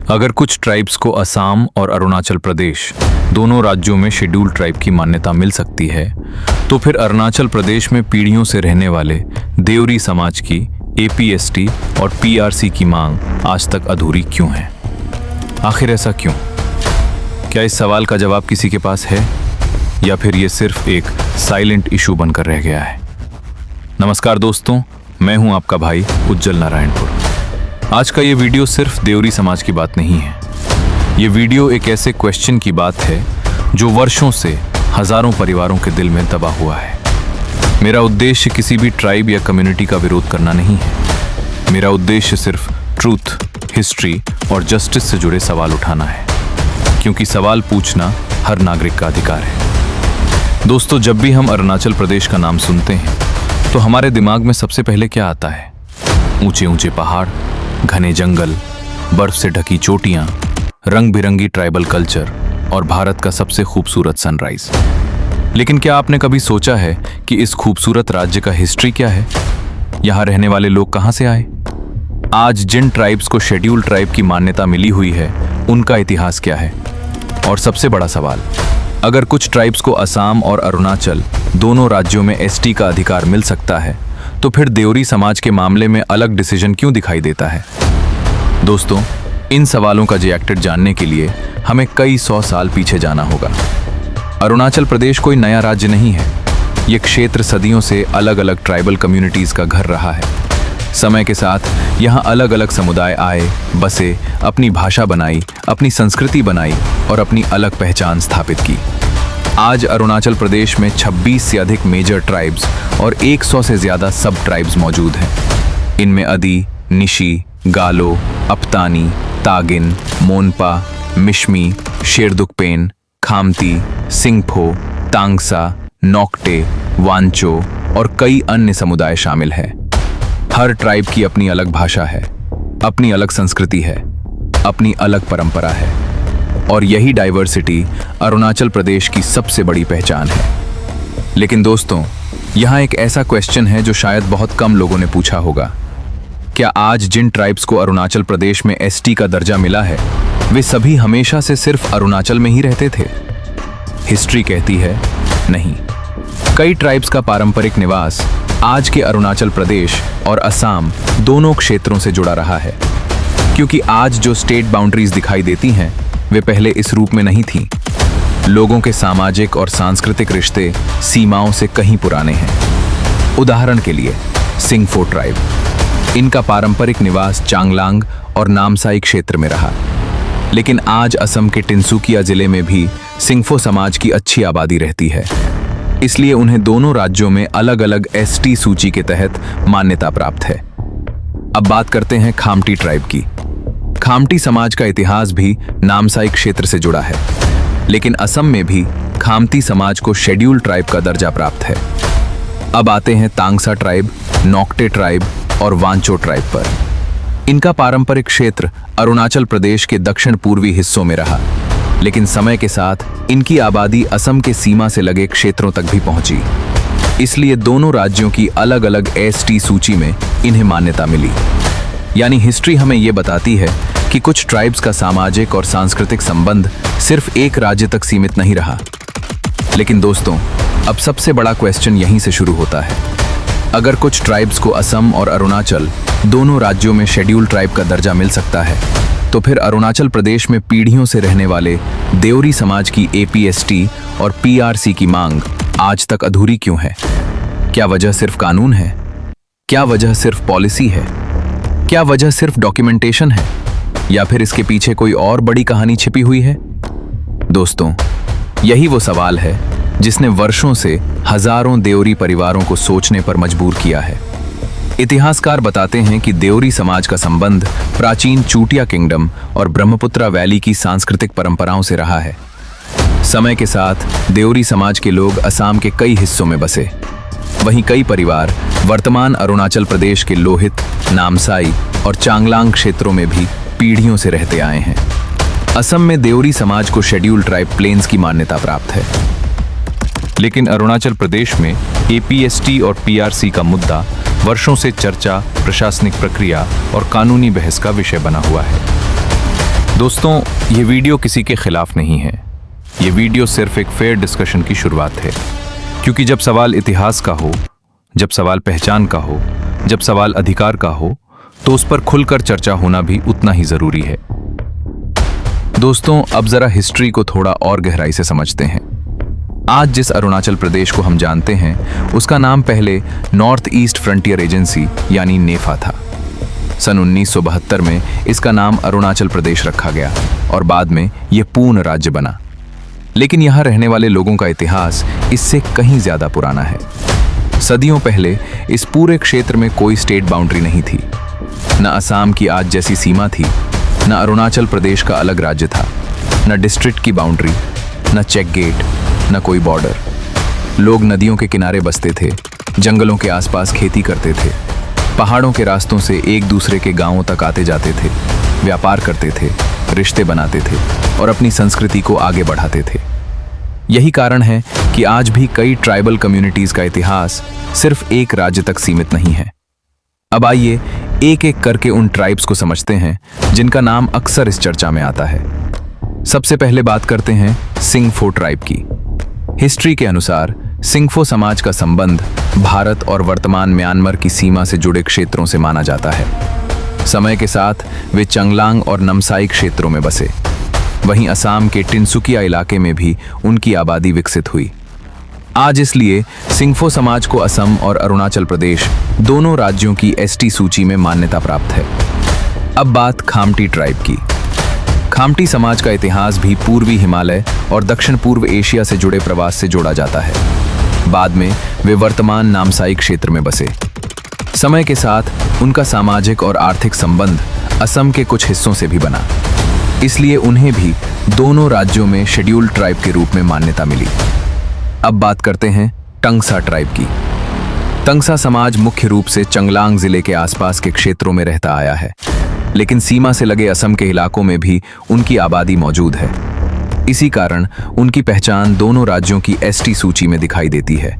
अगर कुछ ट्राइब्स को असम और अरुणाचल प्रदेश दोनों राज्यों में शेड्यूल्ड ट्राइब की मान्यता मिल सकती है, तो फिर अरुणाचल प्रदेश में पीढ़ियों से रहने वाले देवरी समाज की एपीएसटी और पीआरसी की मांग आज तक अधूरी क्यों है? आखिर ऐसा क्यों? क्या इस सवाल का जवाब किसी के पास है, या फिर ये सिर्फ एक साइलेंट इशू बनकर रह गया है? नमस्कार दोस्तों, मैं हूं आपका भाई उज्जवल नारायणपुर। आज का ये वीडियो सिर्फ देवरी समाज की बात नहीं है। ये वीडियो एक ऐसे क्वेश्चन की बात है जो वर्षों से हजारों परिवारों के दिल में दबा हुआ है। मेरा उद्देश्य किसी भी ट्राइब या कम्युनिटी का विरोध करना नहीं है। मेरा उद्देश्य सिर्फ ट्रूथ, हिस्ट्री और जस्टिस से जुड़े सवाल उठाना है, क्योंकि सवाल पूछना हर नागरिक का अधिकार है। दोस्तों, जब भी हम अरुणाचल प्रदेश का नाम सुनते हैं तो हमारे दिमाग में सबसे पहले क्या आता है? ऊंचे ऊंचे पहाड़, घने जंगल, बर्फ से ढकी चोटियां, रंग बिरंगी ट्राइबल कल्चर और भारत का सबसे खूबसूरत सनराइज। लेकिन क्या आपने कभी सोचा है कि इस खूबसूरत राज्य का हिस्ट्री क्या है? यहाँ रहने वाले लोग कहाँ से आए? आज जिन ट्राइब्स को शेड्यूल्ड ट्राइब की मान्यता मिली हुई है, उनका इतिहास क्या है? और सबसे बड़ा सवाल, अगर कुछ ट्राइब्स को असम और अरुणाचल दोनों राज्यों में एसटी का अधिकार मिल सकता है, तो फिर देवरी समाज के मामले में अलग डिसीजन क्यों दिखाई देता है? दोस्तों, इन सवालों का रिएक्टेड जानने के लिए हमें कई 100 साल पीछे जाना होगा। अरुणाचल प्रदेश कोई नया राज्य नहीं है। ये क्षेत्र सदियों से अलग अलग ट्राइबल कम्युनिटीज का घर रहा है। समय के साथ यहाँ अलग अलग समुदाय आए, बसे, अपनी भाषा बनाई, अपनी संस्कृति बनाई और अपनी अलग पहचान स्थापित की। आज अरुणाचल प्रदेश में 26 से अधिक मेजर ट्राइब्स और 100 से ज़्यादा सब ट्राइब्स मौजूद हैं। इनमें अदी, निशी, गालो, अपतानी, तागिन, मोनपा, मिशमी, शेरदुकपेन, खामती, सिंगफो, तांगसा, नोक्टे, वांचो और कई अन्य समुदाय शामिल हैं। हर ट्राइब की अपनी अलग भाषा है, अपनी अलग संस्कृति है, अपनी अलग परंपरा है, और यही डाइवर्सिटी अरुणाचल प्रदेश की सबसे बड़ी पहचान है। लेकिन दोस्तों, यहाँ एक ऐसा क्वेश्चन है जो शायद बहुत कम लोगों ने पूछा होगा। क्या आज जिन ट्राइब्स को अरुणाचल प्रदेश में एसटी का दर्जा मिला है, वे सभी हमेशा से सिर्फ अरुणाचल में ही रहते थे? हिस्ट्री कहती है नहीं। कई ट्राइब्स का पारंपरिक निवास आज के अरुणाचल प्रदेश और असम दोनों क्षेत्रों से जुड़ा रहा है, क्योंकि आज जो स्टेट बाउंड्रीज दिखाई देती हैं, वे पहले इस रूप में नहीं थीं। लोगों के सामाजिक और सांस्कृतिक रिश्ते सीमाओं से कहीं पुराने हैं। उदाहरण के लिए सिंगफो ट्राइब, इनका पारंपरिक निवास चांगलांग और नामसाई क्षेत्र में रहा। लेकिन आज असम के टिनसुकिया जिले में भी सिंगफो समाज की अच्छी आबादी रहती है। इसलिए उन्हें दोनों राज्यों में अलग अलग एसटी सूची के तहत मान्यता प्राप्त है। अब बात करते हैं खामती ट्राइब की। खामती समाज का इतिहास भी नामसाई क्षेत्र से जुड़ा है, लेकिन असम में भी खामती समाज को शेड्यूल्ड ट्राइब का दर्जा प्राप्त है। अब आते हैं तांगसा ट्राइब, नोक्टे ट्राइब और वांचो ट्राइब पर। इनका पारंपरिक क्षेत्र अरुणाचल प्रदेश के दक्षिण पूर्वी हिस्सों में रहा, लेकिन समय के साथ इनकी आबादी असम के सीमा से लगे क्षेत्रों तक भी पहुंची। इसलिए दोनों राज्यों की अलग अलग एसटी सूची में इन्हें मान्यता मिली। यानी हिस्ट्री हमें यह बताती है कि कुछ ट्राइब्स का सामाजिक और सांस्कृतिक संबंध सिर्फ एक राज्य तक सीमित नहीं रहा। लेकिन दोस्तों, अब सबसे बड़ा क्वेश्चन यहीं से शुरू होता है। अगर कुछ ट्राइब्स को असम और अरुणाचल दोनों राज्यों में शेड्यूल्ड ट्राइब का दर्जा मिल सकता है, तो फिर अरुणाचल प्रदेश में पीढ़ियों से रहने वाले देवरी समाज की एपीएसटी और पीआरसी की मांग आज तक अधूरी क्यों है? क्या वजह सिर्फ कानून है? क्या वजह सिर्फ पॉलिसी है? क्या वजह सिर्फ डॉक्यूमेंटेशन है, या फिर इसके पीछे कोई और बड़ी कहानी छिपी हुई है? दोस्तों, यही वो सवाल है जिसने वर्षों से हजारों देवरी परिवारों को सोचने पर मजबूर किया है। इतिहासकार बताते हैं कि देवरी समाज का संबंध प्राचीन चूटिया किंगडम और ब्रह्मपुत्रा वैली की सांस्कृतिक परंपराओं से रहा है। समय के साथ देवरी समाज के लोग असम के कई हिस्सों में बसे। वहीं कई परिवार वर्तमान अरुणाचल प्रदेश के लोहित, नामसाई और चांगलांग क्षेत्रों में भी पीढ़ियों से रहते आए हैं। असम में देवरी समाज को शेड्यूल्ड ट्राइब प्लेन्स की मान्यता प्राप्त है, लेकिन अरुणाचल प्रदेश में एपीएसटी और पीआरसी का मुद्दा वर्षों से चर्चा, प्रशासनिक प्रक्रिया और कानूनी बहस का विषय बना हुआ है। दोस्तों, ये वीडियो किसी के खिलाफ नहीं है। ये वीडियो सिर्फ एक फेयर डिस्कशन की शुरुआत है, क्योंकि जब सवाल इतिहास का हो, जब सवाल पहचान का हो, जब सवाल अधिकार का हो, तो उस पर खुलकर चर्चा होना भी उतना ही जरूरी है। दोस्तों, अब जरा हिस्ट्री को थोड़ा और गहराई से समझते हैं। आज जिस अरुणाचल प्रदेश को हम जानते हैं, उसका नाम पहले नॉर्थ ईस्ट फ्रंटियर एजेंसी यानी नेफा था। सन 1972 में इसका नाम अरुणाचल प्रदेश रखा गया और बाद में यह पूर्ण राज्य बना। लेकिन यहाँ रहने वाले लोगों का इतिहास इससे कहीं ज्यादा पुराना है। सदियों पहले इस पूरे क्षेत्र में कोई स्टेट बाउंड्री नहीं थी। न असम की आज जैसी सीमा थी, न अरुणाचल प्रदेश का अलग राज्य था, न डिस्ट्रिक्ट की बाउंड्री, न चेक गेट, न कोई बॉर्डर। लोग नदियों के किनारे बसते थे, जंगलों के आसपास खेती करते थे, पहाड़ों के रास्तों से एक दूसरे के गांवों तक आते जाते थे, व्यापार करते थे, रिश्ते बनाते थे और अपनी संस्कृति को आगे बढ़ाते थे। यही कारण है कि आज भी कई ट्राइबल कम्युनिटीज का इतिहास सिर्फ एक राज्य तक सीमित नहीं है। अब आइए एक एक करके उन ट्राइब्स को समझते हैं जिनका नाम अक्सर इस चर्चा में आता है। सबसे पहले बात करते हैं सिंगफो ट्राइब की। हिस्ट्री के अनुसार सिंगफो समाज का संबंध भारत और वर्तमान म्यांमार की सीमा से जुड़े क्षेत्रों से माना जाता है। समय के साथ वे चंगलांग और नमसाई क्षेत्रों में बसे। वहीं असम के टिनसुकिया इलाके में भी उनकी आबादी विकसित हुई। आज इसलिए सिंगफो समाज को असम और अरुणाचल प्रदेश दोनों राज्यों की एसटी सूची में मान्यता प्राप्त है। अब बात खामटी ट्राइब की। खामटी समाज का इतिहास भी पूर्वी हिमालय और दक्षिण पूर्व एशिया से जुड़े प्रवास से जोड़ा जाता है। बाद में वे वर्तमान नामसाई क्षेत्र में बसे। समय के साथ उनका सामाजिक और आर्थिक संबंध असम के कुछ हिस्सों से भी बना, इसलिए उन्हें भी दोनों राज्यों में शेड्यूल्ड ट्राइब के रूप में मान्यता मिली। अब बात करते हैं टंगसा ट्राइब की। टंगसा समाज मुख्य रूप से चंगलांग जिले के आसपास के क्षेत्रों में रहता आया है, लेकिन सीमा से लगे असम के इलाकों में भी उनकी आबादी मौजूद है। इसी कारण उनकी पहचान दोनों राज्यों की एसटी सूची में दिखाई देती है।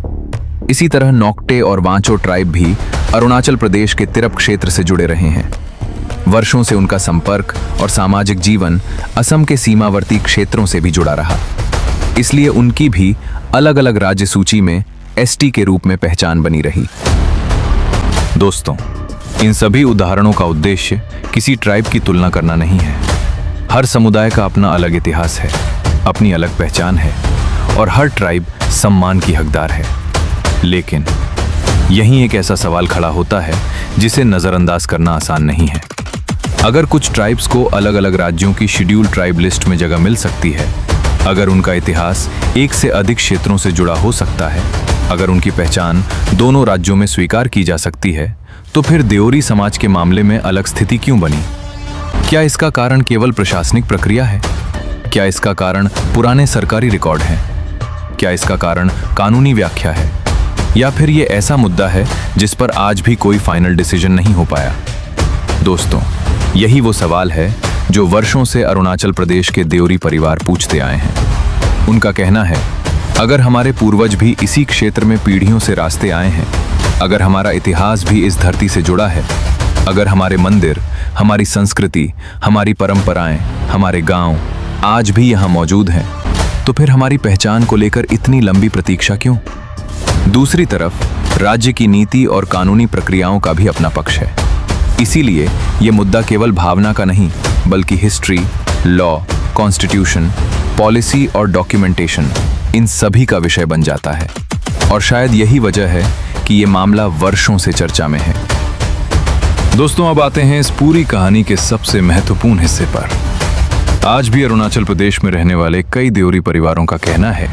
इसी तरह नोक्टे और वांचो ट्राइब भी अरुणाचल प्रदेश के तिरप क्षेत्र से जुड़े रहे हैं। वर्षों से उनका संपर्क और सामाजिक जीवन असम के सीमावर्ती क्षेत्रों से भी जुड़ा रहा, इसलिए उनकी भी अलग अलग राज्य सूची में एसटी के रूप में पहचान बनी रही। दोस्तों, इन सभी उदाहरणों का उद्देश्य किसी ट्राइब की तुलना करना नहीं है। हर समुदाय का अपना अलग इतिहास है, अपनी अलग पहचान है और हर ट्राइब सम्मान की हकदार है। लेकिन यहीं एक ऐसा सवाल खड़ा होता है जिसे नजरअंदाज करना आसान नहीं है। अगर कुछ ट्राइब्स को अलग अलग राज्यों की शेड्यूल्ड ट्राइब लिस्ट में जगह मिल सकती है, अगर उनका इतिहास एक से अधिक क्षेत्रों से जुड़ा हो सकता है, अगर उनकी पहचान दोनों राज्यों में स्वीकार की जा सकती है, तो फिर देओरी समाज के मामले में अलग स्थिति क्यों बनी? क्या इसका कारण केवल प्रशासनिक प्रक्रिया है? क्या इसका कारण पुराने सरकारी रिकॉर्ड हैं? क्या इसका कारण कानूनी व्याख्या है? या फिर ये ऐसा मुद्दा है जिस पर आज भी कोई फाइनल डिसीजन नहीं हो पाया? दोस्तों, यही वो सवाल है जो वर्षों से अरुणाचल प्रदेश के देओरी परिवार पूछते आए हैं। उनका कहना है, अगर हमारे पूर्वज भी इसी क्षेत्र में पीढ़ियों से रास्ते आए हैं, अगर हमारा इतिहास भी इस धरती से जुड़ा है, अगर हमारे मंदिर, हमारी संस्कृति, हमारी परंपराएं, हमारे गांव आज भी यहाँ मौजूद हैं, तो फिर हमारी पहचान को लेकर इतनी लंबी प्रतीक्षा क्यों? दूसरी तरफ राज्य की नीति और कानूनी प्रक्रियाओं का भी अपना पक्ष है। इसीलिए ये मुद्दा केवल भावना का नहीं, बल्कि हिस्ट्री, लॉ, कॉन्स्टिट्यूशन, पॉलिसी और डॉक्यूमेंटेशन, इन सभी का विषय बन जाता है। और शायद यही वजह है कि ये मामला वर्षों से चर्चा में है। दोस्तों, अब आते हैं इस पूरी कहानी के सबसे महत्वपूर्ण हिस्से पर। आज भी अरुणाचल प्रदेश में रहने वाले कई देओरी परिवारों का कहना है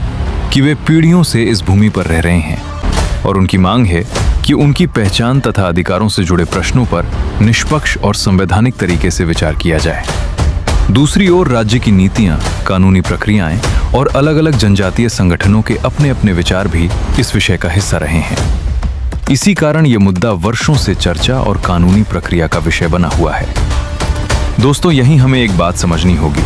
कि वे पीढ़ियों से इस भूमि पर रह रहे हैं और उनकी मांग है कि उनकी पहचान तथा अधिकारों से जुड़े प्रश्नों पर निष्पक्ष और संवैधानिक तरीके से विचार किया जाए। दूसरी ओर राज्य की नीतियां, कानूनी प्रक्रियाएं और अलग अलग जनजातीय संगठनों के अपने अपने विचार भी इस विषय का हिस्सा रहे हैं। इसी कारण यह मुद्दा वर्षों से चर्चा और कानूनी प्रक्रिया का विषय बना हुआ है। दोस्तों, यहीं हमें एक बात समझनी होगी।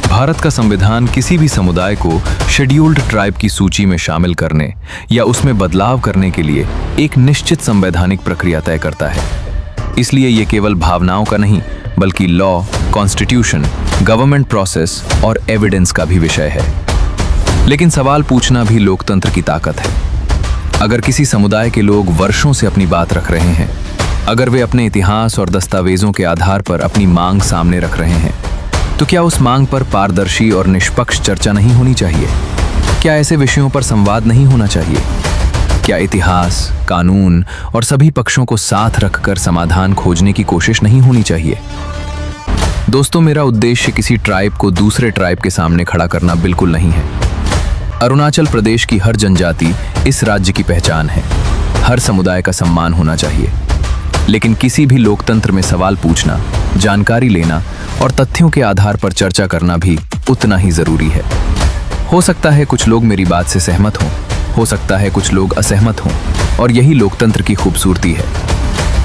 भारत का संविधान किसी भी समुदाय को शेड्यूल्ड ट्राइब की सूची में शामिल करने या उसमें बदलाव करने के लिए एक निश्चित संवैधानिक प्रक्रिया तय करता है। इसलिए ये केवल भावनाओं का नहीं, बल्कि लॉ, कॉन्स्टिट्यूशन, गवर्नमेंट प्रोसेस और एविडेंस का भी विषय है। लेकिन सवाल पूछना भी लोकतंत्र की ताकत है। अगर किसी समुदाय के लोग वर्षों से अपनी बात रख रहे हैं, अगर वे अपने इतिहास और दस्तावेजों के आधार पर अपनी मांग सामने रख रहे हैं, तो क्या उस मांग पर पारदर्शी और निष्पक्ष चर्चा नहीं होनी चाहिए? क्या ऐसे विषयों पर संवाद नहीं होना चाहिए? क्या इतिहास, कानून और सभी पक्षों को साथ रखकर समाधान खोजने की कोशिश नहीं होनी चाहिए? दोस्तों, मेरा उद्देश्य किसी ट्राइब को दूसरे ट्राइब के सामने खड़ा करना बिल्कुल नहीं है। अरुणाचल प्रदेश की हर जनजाति इस राज्य की पहचान है। हर समुदाय का सम्मान होना चाहिए। लेकिन किसी भी लोकतंत्र में सवाल पूछना, जानकारी लेना और तथ्यों के आधार पर चर्चा करना भी उतना ही जरूरी है। हो सकता है कुछ लोग मेरी बात से सहमत हों, हो सकता है कुछ लोग असहमत हों, और यही लोकतंत्र की खूबसूरती है।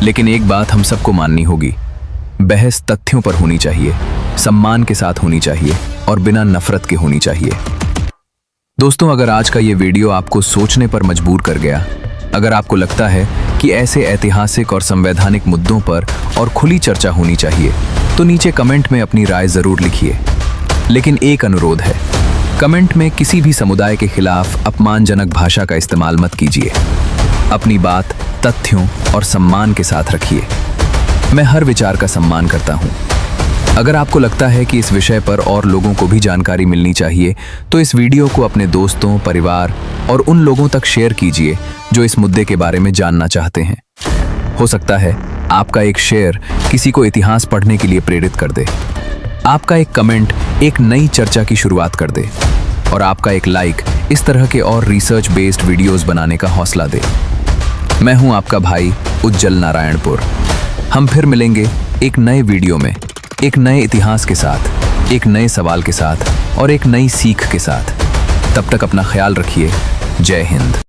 लेकिन एक बात हम सबको माननी होगी, बहस तथ्यों पर होनी चाहिए, सम्मान के साथ होनी चाहिए और बिना नफरत के होनी चाहिए। दोस्तों, अगर आज का ये वीडियो आपको सोचने पर मजबूर कर गया, अगर आपको लगता है कि ऐसे ऐतिहासिक और संवैधानिक मुद्दों पर और खुली चर्चा होनी चाहिए, तो नीचे कमेंट में अपनी राय जरूर लिखिए। लेकिन एक अनुरोध है, कमेंट में किसी भी समुदाय के खिलाफ अपमानजनक भाषा का इस्तेमाल मत कीजिए। अपनी बात तथ्यों और सम्मान के साथ रखिए। मैं हर विचार का सम्मान करता हूँ। अगर आपको लगता है कि इस विषय पर और लोगों को भी जानकारी मिलनी चाहिए, तो इस वीडियो को अपने दोस्तों, परिवार और उन लोगों तक शेयर कीजिए जो इस मुद्दे के बारे में जानना चाहते हैं। हो सकता है आपका एक शेयर किसी को इतिहास पढ़ने के लिए प्रेरित कर दे। आपका एक कमेंट एक नई चर्चा की शुरुआत कर दे, और आपका एक लाइक इस तरह के और रिसर्च बेस्ड वीडियोस बनाने का हौसला दे। मैं हूं आपका भाई उज्जल नारायणपुर। हम फिर मिलेंगे एक नए वीडियो में, एक नए इतिहास के साथ, एक नए सवाल के साथ और एक नई सीख के साथ। तब तक अपना ख्याल रखिए। जय हिंद।